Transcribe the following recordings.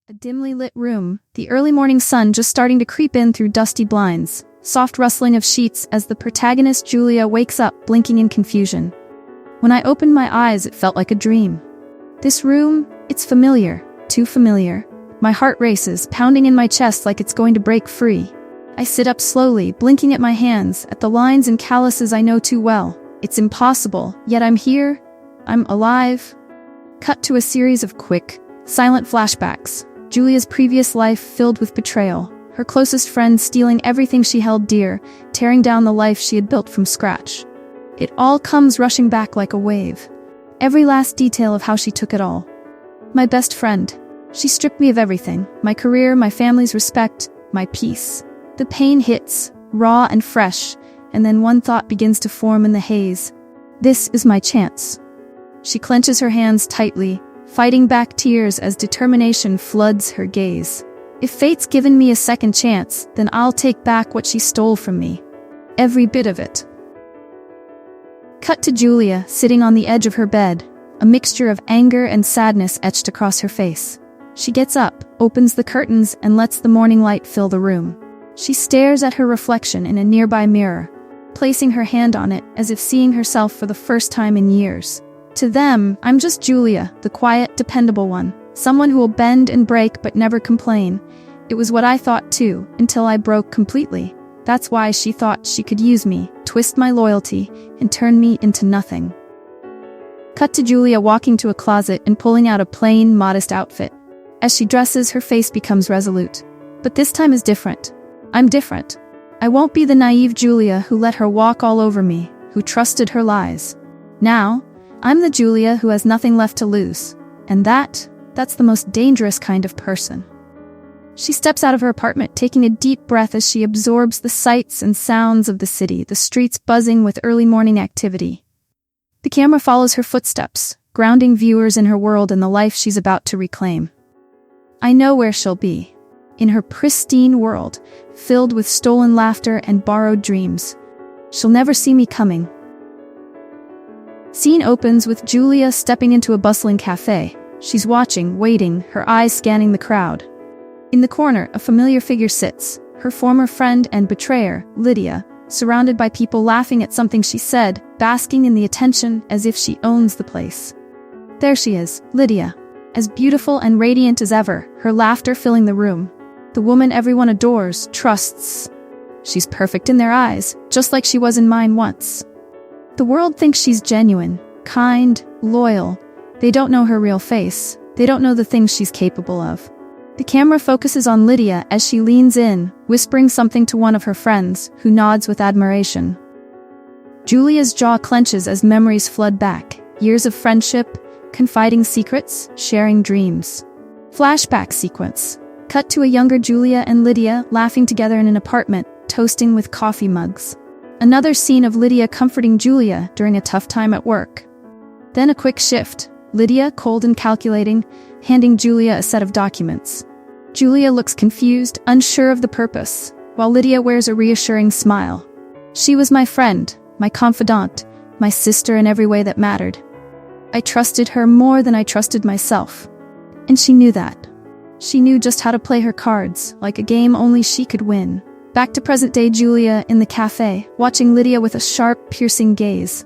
A dimly lit room, the early morning sun just starting to creep in through dusty blinds, soft rustling of sheets as the protagonist Julia wakes up, blinking in confusion. When I opened my eyes, it felt like a dream. This room, it's familiar, too familiar. My heart races, pounding in my chest like it's going to break free. I sit up slowly, blinking at my hands, at the lines and calluses I know too well. It's impossible, yet I'm here. I'm alive. Cut to a series of quick, silent flashbacks. Julia's previous life filled with betrayal, her closest friend stealing everything she held dear, tearing down the life she had built from scratch. It all comes rushing back like a wave. Every last detail of how she took it all. My best friend. She stripped me of everything, my career, my family's respect, my peace. The pain hits, raw and fresh, and then one thought begins to form in the haze. This is my chance. She clenches her hands tightly, fighting back tears as determination floods her gaze. If fate's given me a second chance, then I'll take back what she stole from me. Every bit of it. Cut to Julia, sitting on the edge of her bed, a mixture of anger and sadness etched across her face. She gets up, opens the curtains, and lets the morning light fill the room. She stares at her reflection in a nearby mirror, placing her hand on it as if seeing herself for the first time in years. To them, I'm just Julia, the quiet, dependable one, someone who will bend and break but never complain. It was what I thought too, until I broke completely. That's why she thought she could use me, twist my loyalty, and turn me into nothing. Cut to Julia walking to a closet and pulling out a plain, modest outfit. As she dresses, her face becomes resolute. But this time is different. I'm different. I won't be the naive Julia who let her walk all over me, who trusted her lies. Now, I'm the Julia who has nothing left to lose. And that's the most dangerous kind of person. She steps out of her apartment, taking a deep breath as she absorbs the sights and sounds of the city, the streets buzzing with early morning activity. The camera follows her footsteps, grounding viewers in her world and the life she's about to reclaim. I know where she'll be. In her pristine world, filled with stolen laughter and borrowed dreams. She'll never see me coming. Scene opens with Julia stepping into a bustling cafe. She's watching, waiting, her eyes scanning the crowd. In the corner, a familiar figure sits, her former friend and betrayer, Lydia, surrounded by people laughing at something she said, basking in the attention as if she owns the place. There she is, Lydia, as beautiful and radiant as ever, her laughter filling the room. The woman everyone adores, trusts. She's perfect in their eyes, just like she was in mine once. The world thinks she's genuine, kind, loyal. They don't know her real face. They don't know the things she's capable of. The camera focuses on Lydia as she leans in, whispering something to one of her friends, who nods with admiration. Julia's jaw clenches as memories flood back. Years of friendship, confiding secrets, sharing dreams. Flashback sequence. Cut to a younger Julia and Lydia laughing together in an apartment, toasting with coffee mugs. Another scene of Lydia comforting Julia during a tough time at work. Then a quick shift. Lydia, cold and calculating, handing Julia a set of documents. Julia looks confused, unsure of the purpose, while Lydia wears a reassuring smile. She was my friend, my confidant, my sister in every way that mattered. I trusted her more than I trusted myself. And she knew that. She knew just how to play her cards, like a game only she could win. Back to present-day Julia in the cafe, watching Lydia with a sharp, piercing gaze.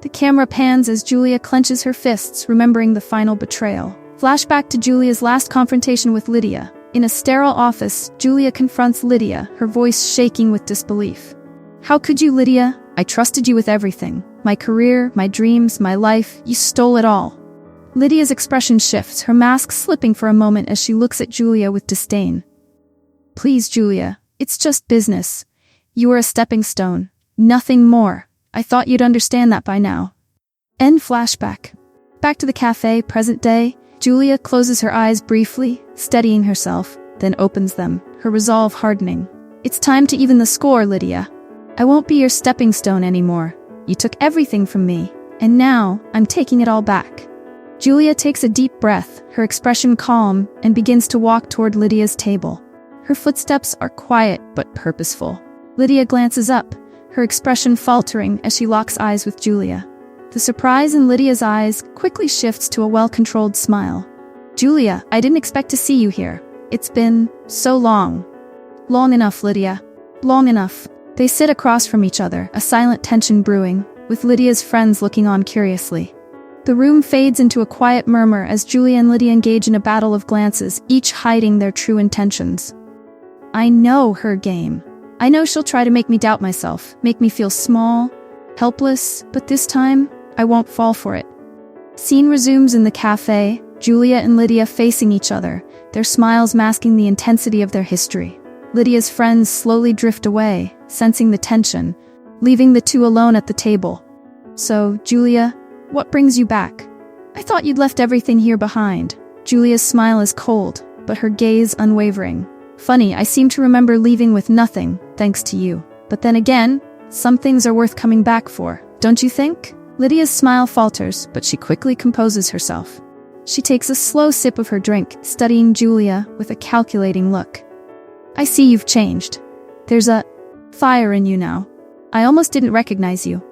The camera pans as Julia clenches her fists, remembering the final betrayal. Flashback to Julia's last confrontation with Lydia. In a sterile office, Julia confronts Lydia, her voice shaking with disbelief. How could you, Lydia? I trusted you with everything. My career, my dreams, my life. You stole it all. Lydia's expression shifts, her mask slipping for a moment as she looks at Julia with disdain. Please, Julia. It's just business. You are a stepping stone. Nothing more. I thought you'd understand that by now. End flashback. Back to the cafe, present day. Julia closes her eyes briefly, steadying herself, then opens them, her resolve hardening. It's time to even the score, Lydia. I won't be your stepping stone anymore. You took everything from me, and now I'm taking it all back. Julia takes a deep breath, her expression calm, and begins to walk toward Lydia's table. Her footsteps are quiet but purposeful. Lydia glances up, her expression faltering as she locks eyes with Julia. The surprise in Lydia's eyes quickly shifts to a well-controlled smile. Julia, I didn't expect to see you here. It's been so long. Long enough, Lydia. Long enough. They sit across from each other, a silent tension brewing, with Lydia's friends looking on curiously. The room fades into a quiet murmur as Julia and Lydia engage in a battle of glances, each hiding their true intentions. I know her game. I know she'll try to make me doubt myself, make me feel small, helpless, but this time, I won't fall for it. Scene resumes in the cafe, Julia and Lydia facing each other, their smiles masking the intensity of their history. Lydia's friends slowly drift away, sensing the tension, leaving the two alone at the table. So, Julia, what brings you back? I thought you'd left everything here behind. Julia's smile is cold, but her gaze unwavering. Funny, I seem to remember leaving with nothing, thanks to you. But then again, some things are worth coming back for, don't you think? Lydia's smile falters, but she quickly composes herself. She takes a slow sip of her drink, studying Julia with a calculating look. I see you've changed. There's a fire in you now. I almost didn't recognize you.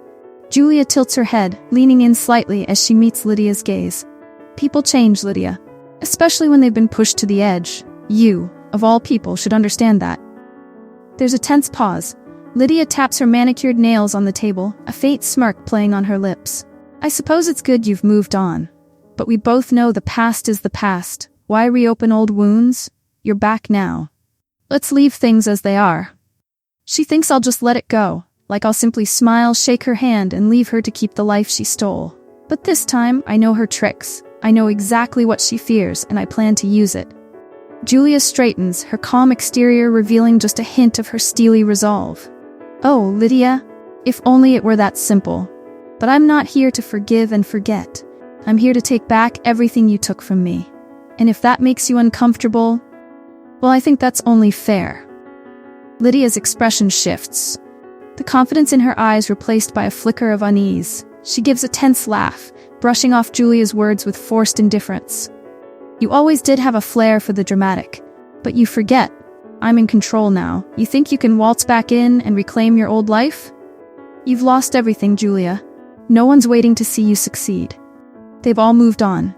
Julia tilts her head, leaning in slightly as she meets Lydia's gaze. People change, Lydia. Especially when they've been pushed to the edge. You, of all people, should understand that. There's a tense pause. Lydia taps her manicured nails on the table, a faint smirk playing on her lips. I suppose it's good you've moved on. But we both know the past is the past. Why reopen old wounds? You're back now. Let's leave things as they are. She thinks I'll just let it go, like I'll simply smile, shake her hand, and leave her to keep the life she stole. But this time, I know her tricks. I know exactly what she fears, and I plan to use it. Julia straightens, her calm exterior revealing just a hint of her steely resolve. Oh, Lydia, if only it were that simple. But I'm not here to forgive and forget. I'm here to take back everything you took from me. And if that makes you uncomfortable, well, I think that's only fair. Lydia's expression shifts. The confidence in her eyes replaced by a flicker of unease. She gives a tense laugh, brushing off Julia's words with forced indifference. You always did have a flair for the dramatic. But you forget. I'm in control now. You think you can waltz back in and reclaim your old life? You've lost everything, Julia. No one's waiting to see you succeed. They've all moved on.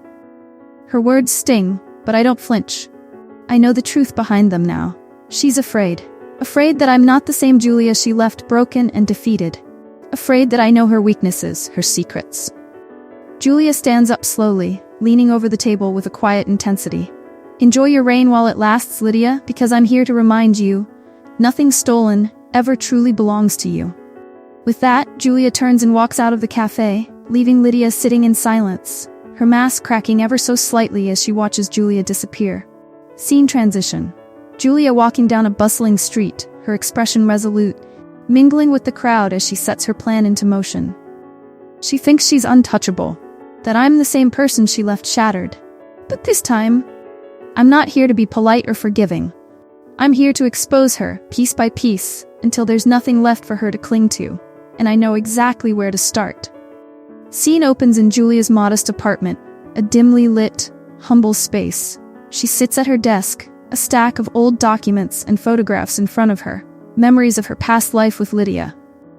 Her words sting, but I don't flinch. I know the truth behind them now. She's afraid. Afraid that I'm not the same Julia she left broken and defeated. Afraid that I know her weaknesses, her secrets. Julia stands up slowly, leaning over the table with a quiet intensity. Enjoy your reign while it lasts, Lydia, because I'm here to remind you, nothing stolen ever truly belongs to you. With that, Julia turns and walks out of the cafe, leaving Lydia sitting in silence, her mask cracking ever so slightly as she watches Julia disappear. Scene transition. Julia walking down a bustling street, her expression resolute, mingling with the crowd as she sets her plan into motion. She thinks she's untouchable, that I'm the same person she left shattered. But this time, I'm not here to be polite or forgiving. I'm here to expose her, piece by piece, until there's nothing left for her to cling to, and I know exactly where to start. Scene opens in Julia's modest apartment, a dimly lit, humble space. She sits at her desk, a stack of old documents and photographs in front of her, memories of her past life with Lydia.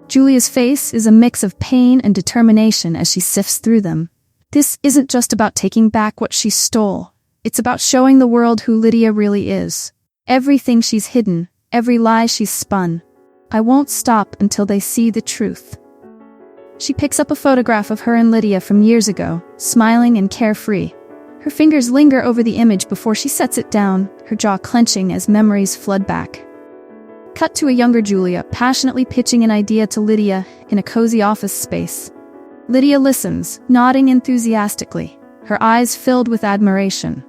Julia's face is a mix of pain and determination as she sifts through them. This isn't just about taking back what she stole. It's about showing the world who Lydia really is. Everything she's hidden, every lie she's spun. I won't stop until they see the truth. She picks up a photograph of her and Lydia from years ago, smiling and carefree. Her fingers linger over the image before she sets it down, her jaw clenching as memories flood back. Cut to a younger Julia, passionately pitching an idea to Lydia in a cozy office space. Lydia listens, nodding enthusiastically, her eyes filled with admiration.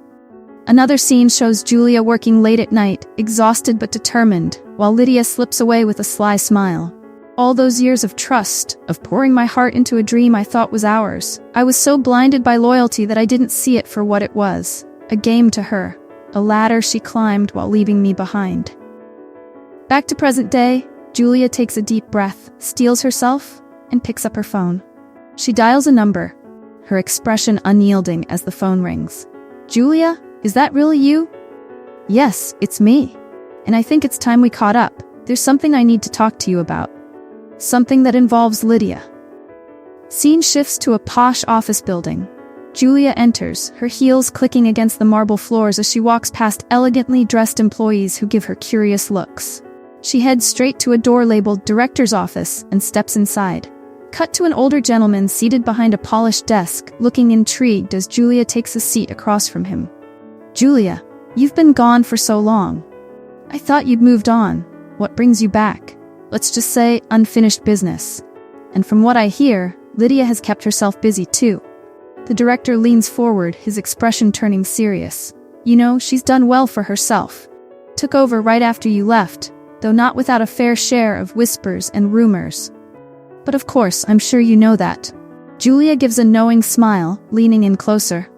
Another scene shows Julia working late at night, exhausted but determined, while Lydia slips away with a sly smile. All those years of trust, of pouring my heart into a dream I thought was ours. I was so blinded by loyalty that I didn't see it for what it was. A game to her. A ladder she climbed while leaving me behind. Back to present day, Julia takes a deep breath, steels herself, and picks up her phone. She dials a number, her expression unyielding as the phone rings. Julia, is that really you? Yes, it's me. And I think it's time we caught up. There's something I need to talk to you about. Something that involves Lydia. Scene shifts to a posh office building. Julia enters, her heels clicking against the marble floors as she walks past elegantly dressed employees who give her curious looks. She heads straight to a door labeled Director's Office and steps inside. Cut to an older gentleman seated behind a polished desk, looking intrigued as Julia takes a seat across from him. "Julia, you've been gone for so long. I thought you'd moved on. What brings you back? Let's just say unfinished business. And from what I hear, Lydia has kept herself busy too." The director leans forward, his expression turning serious. "You know, she's done well for herself. Took over right after you left, though not without a fair share of whispers and rumors. But of course, I'm sure you know that." Julia gives a knowing smile, leaning in closer.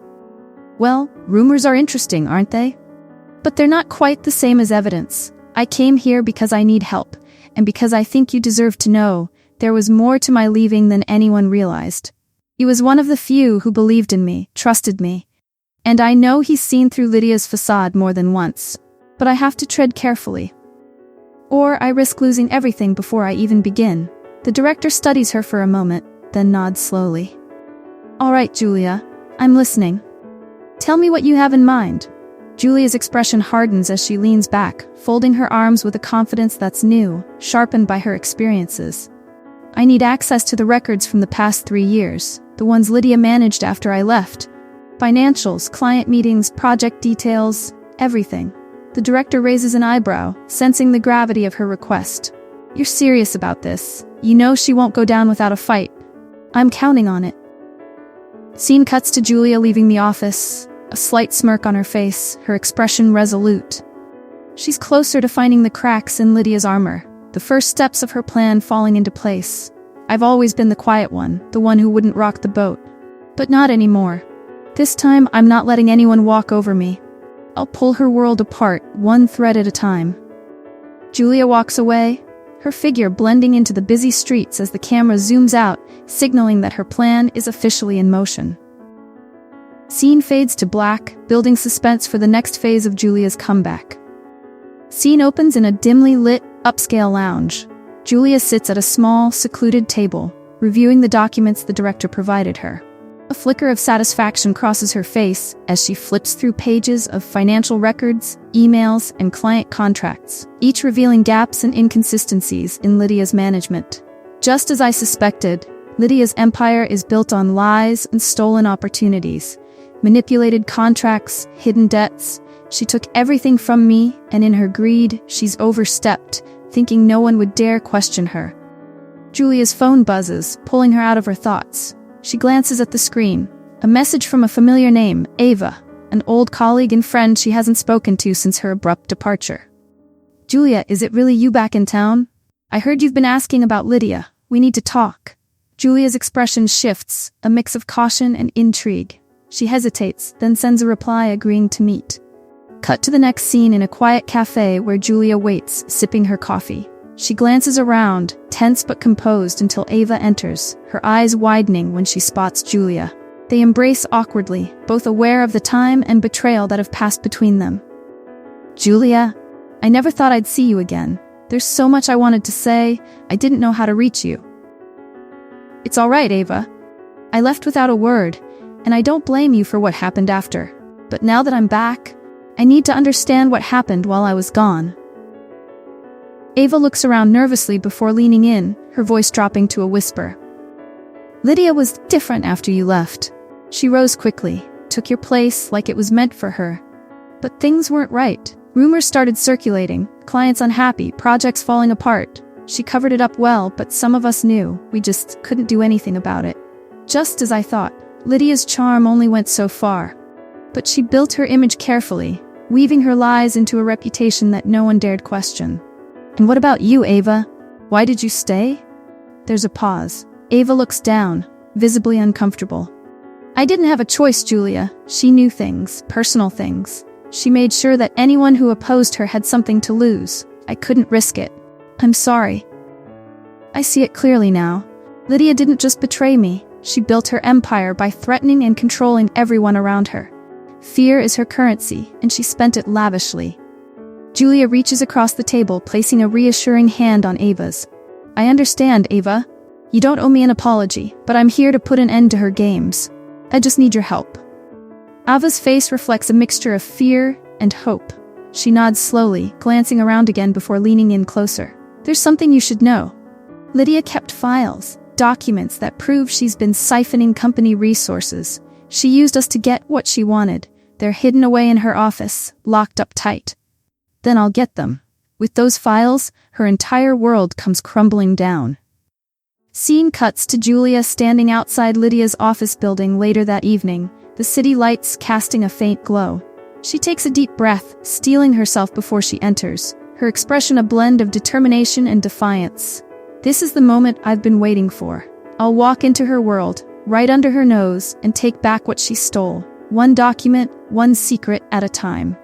"Well, rumors are interesting, aren't they? But they're not quite the same as evidence. I came here because I need help, and because I think you deserve to know there was more to my leaving than anyone realized. He was one of the few who believed in me, trusted me. And I know he's seen through Lydia's facade more than once. But I have to tread carefully. Or I risk losing everything before I even begin." The director studies her for a moment, then nods slowly. "All right, Julia, I'm listening. Tell me what you have in mind." Julia's expression hardens as she leans back, folding her arms with a confidence that's new, sharpened by her experiences. "I need access to the records from the past 3 years, the ones Lydia managed after I left. Financials, client meetings, project details, everything." The director raises an eyebrow, sensing the gravity of her request. "You're serious about this. You know she won't go down without a fight. I'm counting on it." Scene cuts to Julia leaving the office, a slight smirk on her face, her expression resolute. She's closer to finding the cracks in Lydia's armor, the first steps of her plan falling into place. "I've always been the quiet one, the one who wouldn't rock the boat. But not anymore. This time, I'm not letting anyone walk over me. I'll pull her world apart, one thread at a time." Julia walks away, her figure blending into the busy streets as the camera zooms out, signaling that her plan is officially in motion. Scene fades to black, building suspense for the next phase of Julia's comeback. Scene opens in a dimly lit, upscale lounge. Julia sits at a small, secluded table, reviewing the documents the director provided her. A flicker of satisfaction crosses her face as she flips through pages of financial records, emails, and client contracts, each revealing gaps and inconsistencies in Lydia's management. Just as I suspected, Lydia's empire is built on lies and stolen opportunities, manipulated contracts, hidden debts. She took everything from me, and in her greed, she's overstepped, thinking no one would dare question her. Julia's phone buzzes, pulling her out of her thoughts. She glances at the screen. A message from a familiar name, Ava, an old colleague and friend she hasn't spoken to since her abrupt departure. "Julia, is it really you back in town? I heard you've been asking about Lydia. We need to talk." Julia's expression shifts, a mix of caution and intrigue. She hesitates, then sends a reply agreeing to meet. Cut to the next scene in a quiet cafe where Julia waits, sipping her coffee. She glances around, tense but composed until Ava enters, her eyes widening when she spots Julia. They embrace awkwardly, both aware of the time and betrayal that have passed between them. "Julia, I never thought I'd see you again. There's so much I wanted to say, I didn't know how to reach you." "It's all right, Ava. I left without a word, and I don't blame you for what happened after. But now that I'm back, I need to understand what happened while I was gone." Ava looks around nervously before leaning in, her voice dropping to a whisper. "Lydia was different after you left. She rose quickly, took your place like it was meant for her. But things weren't right. Rumors started circulating, clients unhappy, projects falling apart. She covered it up well, but some of us knew, we just couldn't do anything about it. Just as I thought, Lydia's charm only went so far. But she built her image carefully, weaving her lies into a reputation that no one dared question. And what about you, Ava? Why did you stay?" There's a pause. Ava looks down, visibly uncomfortable. "I didn't have a choice, Julia. She knew things, personal things. She made sure that anyone who opposed her had something to lose. I couldn't risk it. I'm sorry." "I see it clearly now. Lydia didn't just betray me. She built her empire by threatening and controlling everyone around her. Fear is her currency, and she spent it lavishly." Julia reaches across the table, placing a reassuring hand on Ava's. "I understand, Ava. You don't owe me an apology, but I'm here to put an end to her games. I just need your help. Ava's face reflects a mixture of fear and hope. She nods slowly, glancing around again before leaning in closer. There's something you should know. Lydia kept files, documents that prove she's been siphoning company resources. She used us to get what she wanted. They're hidden away in her office, locked up tight. Then I'll get them. With those files, her entire world comes crumbling down. Scene cuts to Julia standing outside Lydia's office building later that evening, the city lights casting a faint glow. She takes a deep breath, steeling herself before she enters, her expression a blend of determination and defiance. This is the moment I've been waiting for. I'll walk into her world, right under her nose, and take back what she stole, one document, one secret at a time.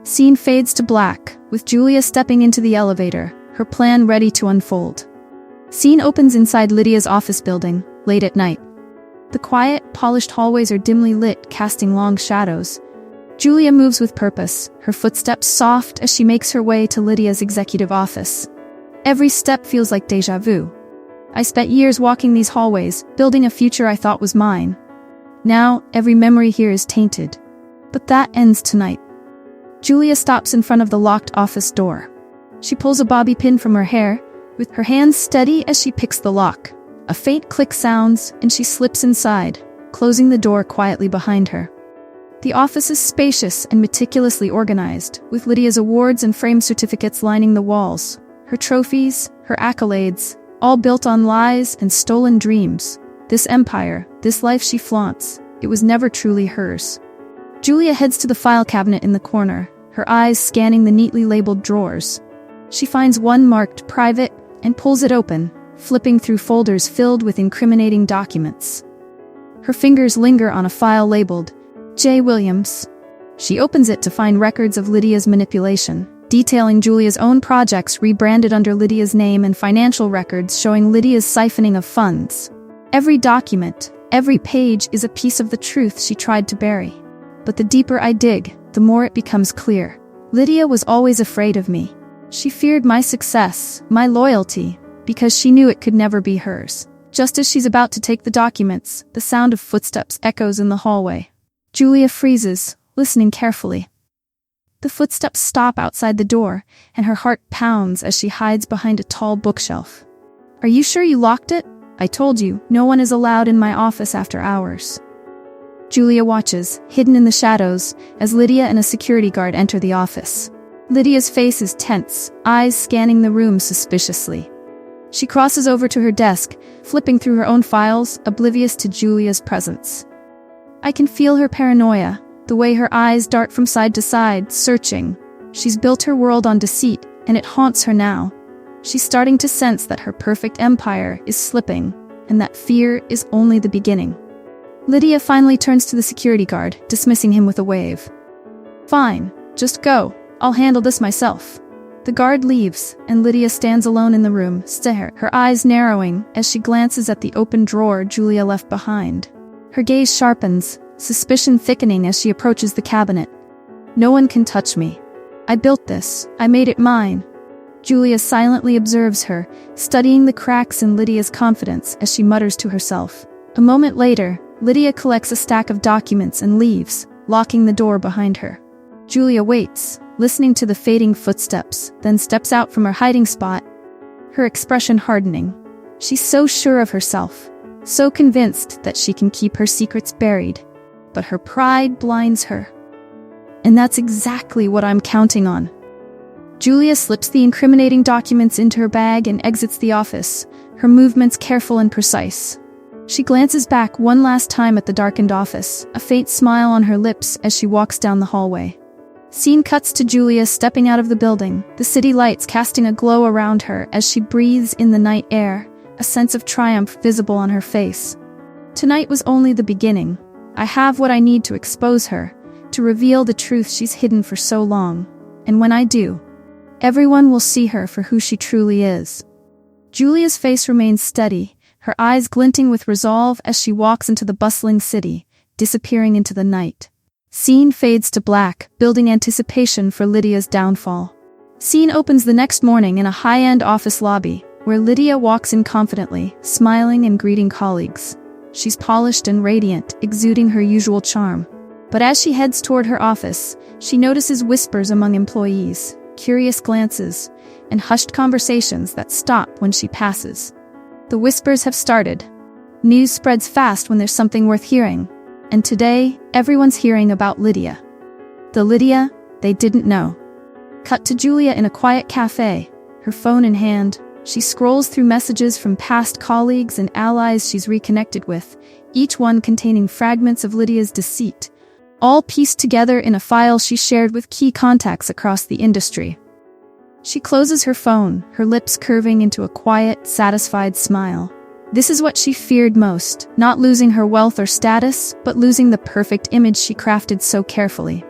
Scene fades to black, with Julia stepping into the elevator, her plan ready to unfold. Scene opens inside Lydia's office building, late at night. The quiet, polished hallways are dimly lit, casting long shadows. Julia moves with purpose, her footsteps soft as she makes her way to Lydia's executive office. Every step feels like déjà vu. I spent years walking these hallways, building a future I thought was mine. Now, every memory here is tainted. But that ends tonight. Julia stops in front of the locked office door. She pulls a bobby pin from her hair, with her hands steady as she picks the lock. A faint click sounds, and she slips inside, closing the door quietly behind her. The office is spacious and meticulously organized, with Lydia's awards and framed certificates lining the walls. Her trophies, her accolades, all built on lies and stolen dreams. This empire, this life she flaunts, it was never truly hers. Julia heads to the file cabinet in the corner, her eyes scanning the neatly labeled drawers. She finds one marked private and pulls it open, flipping through folders filled with incriminating documents. Her fingers linger on a file labeled J. Williams. She opens it to find records of Lydia's manipulation, detailing Julia's own projects rebranded under Lydia's name and financial records showing Lydia's siphoning of funds. Every document, every page is a piece of the truth she tried to bury. But the deeper I dig, the more it becomes clear. Lydia was always afraid of me. She feared my success, my loyalty, because she knew it could never be hers. Just as she's about to take the documents, the sound of footsteps echoes in the hallway. Julia freezes, listening carefully. The footsteps stop outside the door, and her heart pounds as she hides behind a tall bookshelf. Are you sure you locked it? I told you, no one is allowed in my office after hours. Julia watches, hidden in the shadows, as Lydia and a security guard enter the office. Lydia's face is tense, eyes scanning the room suspiciously. She crosses over to her desk, flipping through her own files, oblivious to Julia's presence. I can feel her paranoia, the way her eyes dart from side to side, searching. She's built her world on deceit, and it haunts her now. She's starting to sense that her perfect empire is slipping, and that fear is only the beginning. Lydia finally turns to the security guard, dismissing him with a wave. Fine, just go. I'll handle this myself. The guard leaves, and Lydia stands alone in the room, her eyes narrowing as she glances at the open drawer Julia left behind. Her gaze sharpens, suspicion thickening as she approaches the cabinet. No one can touch me. I built this. I made it mine. Julia silently observes her, studying the cracks in Lydia's confidence as she mutters to herself. A moment later, Lydia collects a stack of documents and leaves, locking the door behind her. Julia waits, listening to the fading footsteps, then steps out from her hiding spot, her expression hardening. She's so sure of herself, so convinced that she can keep her secrets buried. But her pride blinds her. And that's exactly what I'm counting on. Julia slips the incriminating documents into her bag and exits the office, her movements careful and precise. She glances back one last time at the darkened office, a faint smile on her lips as she walks down the hallway. Scene cuts to Julia stepping out of the building, the city lights casting a glow around her as she breathes in the night air, a sense of triumph visible on her face. Tonight was only the beginning. I have what I need to expose her, to reveal the truth she's hidden for so long. And when I do, everyone will see her for who she truly is. Julia's face remains steady, her eyes glinting with resolve as she walks into the bustling city, disappearing into the night. Scene fades to black, building anticipation for Lydia's downfall. Scene opens the next morning in a high-end office lobby, where Lydia walks in confidently, smiling and greeting colleagues. She's polished and radiant, exuding her usual charm. But as she heads toward her office, she notices whispers among employees, curious glances, and hushed conversations that stop when she passes. The whispers have started. News spreads fast when there's something worth hearing. And today, everyone's hearing about Lydia. The Lydia they didn't know. Cut to Julia in a quiet cafe, her phone in hand. She scrolls through messages from past colleagues and allies she's reconnected with, each one containing fragments of Lydia's deceit, all pieced together in a file she shared with key contacts across the industry. She closes her phone, her lips curving into a quiet, satisfied smile. This is what she feared most, not losing her wealth or status, but losing the perfect image she crafted so carefully.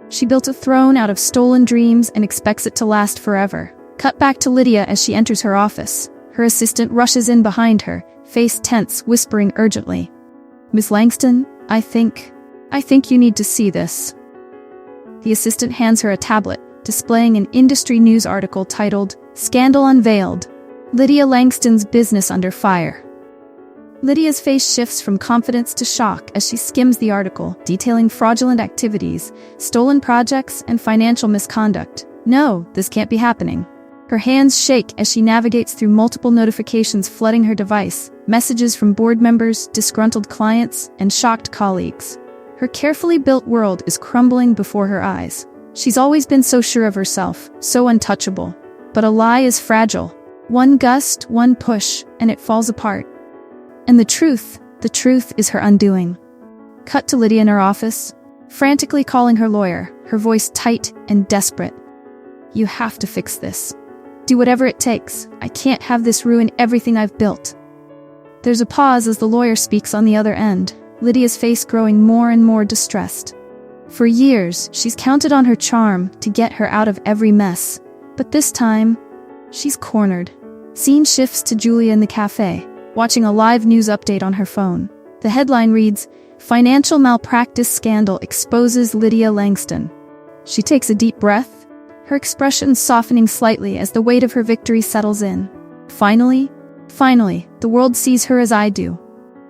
She built a throne out of stolen dreams and expects it to last forever. Cut back to Lydia as she enters her office. Her assistant rushes in behind her, face tense, whispering urgently. "Miss Langston, I think you need to see this." The assistant hands her a tablet, displaying an industry news article titled, "Scandal Unveiled. Lydia Langston's Business Under Fire." Lydia's face shifts from confidence to shock as she skims the article, detailing fraudulent activities, stolen projects, and financial misconduct. No, this can't be happening. Her hands shake as she navigates through multiple notifications flooding her device, messages from board members, disgruntled clients, and shocked colleagues. Her carefully built world is crumbling before her eyes. She's always been so sure of herself, so untouchable. But a lie is fragile. One gust, one push, and it falls apart. And the truth is her undoing. Cut to Lydia in her office, frantically calling her lawyer, her voice tight and desperate. "You have to fix this. Do whatever it takes. I can't have this ruin everything I've built." There's a pause as the lawyer speaks on the other end, Lydia's face growing more and more distressed. For years, she's counted on her charm to get her out of every mess. But this time, she's cornered. Scene shifts to Julia in the cafe, watching a live news update on her phone. The headline reads, "Financial Malpractice Scandal Exposes Lydia Langston." She takes a deep breath, her expression softening slightly as the weight of her victory settles in. Finally, the world sees her as I do.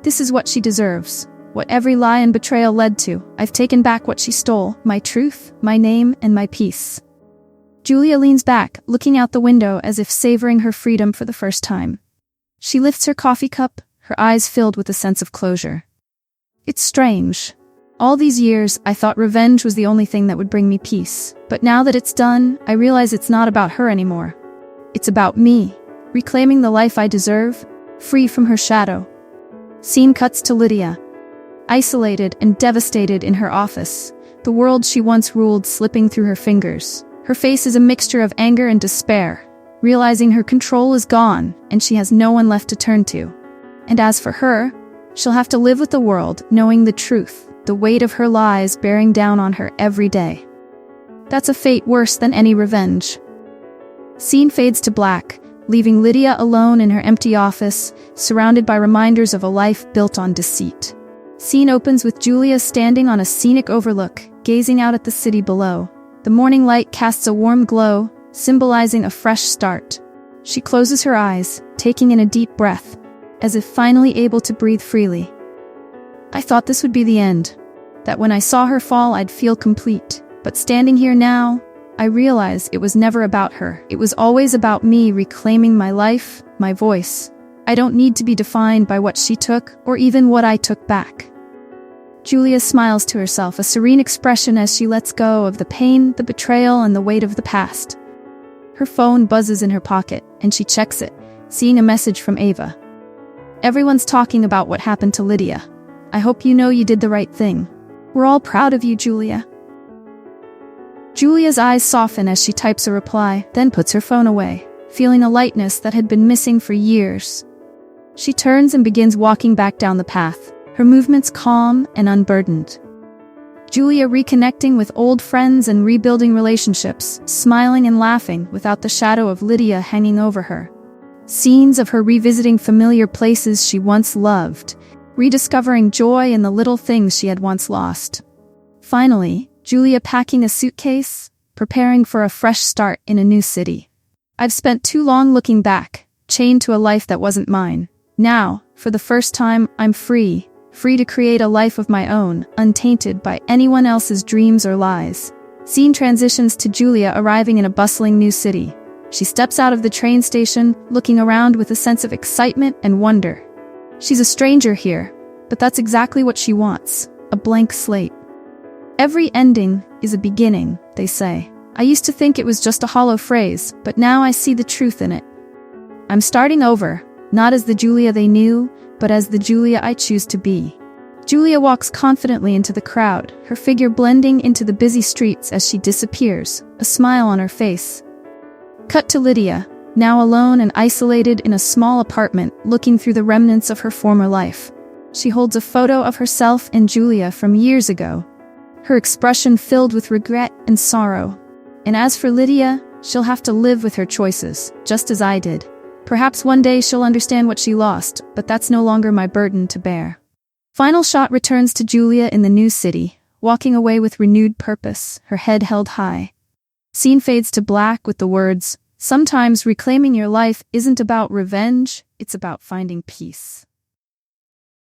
This is what she deserves. What every lie and betrayal led to. I've taken back what she stole, my truth, my name, and my peace. Julia leans back, looking out the window as if savoring her freedom for the first time. She lifts her coffee cup, her eyes filled with a sense of closure. It's strange. All these years, I thought revenge was the only thing that would bring me peace. But now that it's done, I realize it's not about her anymore. It's about me, reclaiming the life I deserve, free from her shadow. Scene cuts to Lydia, isolated and devastated in her office, the world she once ruled slipping through her fingers. Her face is a mixture of anger and despair, realizing her control is gone and she has no one left to turn to. And as for her, she'll have to live with the world, knowing the truth, the weight of her lies bearing down on her every day. That's a fate worse than any revenge. Scene fades to black, leaving Lydia alone in her empty office, surrounded by reminders of a life built on deceit. Scene opens with Julia standing on a scenic overlook, gazing out at the city below. The morning light casts a warm glow, symbolizing a fresh start. She closes her eyes, taking in a deep breath, as if finally able to breathe freely. I thought this would be the end, that when I saw her fall I'd feel complete. But standing here now, I realize it was never about her. It was always about me reclaiming my life, my voice. I don't need to be defined by what she took, or even what I took back. Julia smiles to herself, a serene expression as she lets go of the pain, the betrayal, and the weight of the past. Her phone buzzes in her pocket, and she checks it, seeing a message from Ava. "Everyone's talking about what happened to Lydia. I hope you know you did the right thing. We're all proud of you, Julia." Julia's eyes soften as she types a reply, then puts her phone away, feeling a lightness that had been missing for years. She turns and begins walking back down the path, her movements calm and unburdened. Julia reconnecting with old friends and rebuilding relationships, smiling and laughing without the shadow of Lydia hanging over her. Scenes of her revisiting familiar places she once loved, rediscovering joy in the little things she had once lost. Finally, Julia packing a suitcase, preparing for a fresh start in a new city. I've spent too long looking back, chained to a life that wasn't mine. Now, For the first time, I'm free. Free to create a life of my own, untainted by anyone else's dreams or lies. Scene transitions to Julia arriving in a bustling new city. She steps out of the train station, looking around with a sense of excitement and wonder. She's a stranger here, but that's exactly what she wants, a blank slate. Every ending is a beginning, they say. I used to think it was just a hollow phrase, but now I see the truth in it. I'm starting over, not as the Julia they knew, but as the Julia I choose to be. Julia walks confidently into the crowd, her figure blending into the busy streets as she disappears, a smile on her face. Cut to Lydia, now alone and isolated in a small apartment, looking through the remnants of her former life. She holds a photo of herself and Julia from years ago, her expression filled with regret and sorrow. And as for Lydia, she'll have to live with her choices, just as I did. Perhaps one day she'll understand what she lost, but that's no longer my burden to bear. Final shot returns to Julia in the new city, walking away with renewed purpose, her head held high. Scene fades to black with the words, "Sometimes reclaiming your life isn't about revenge, it's about finding peace."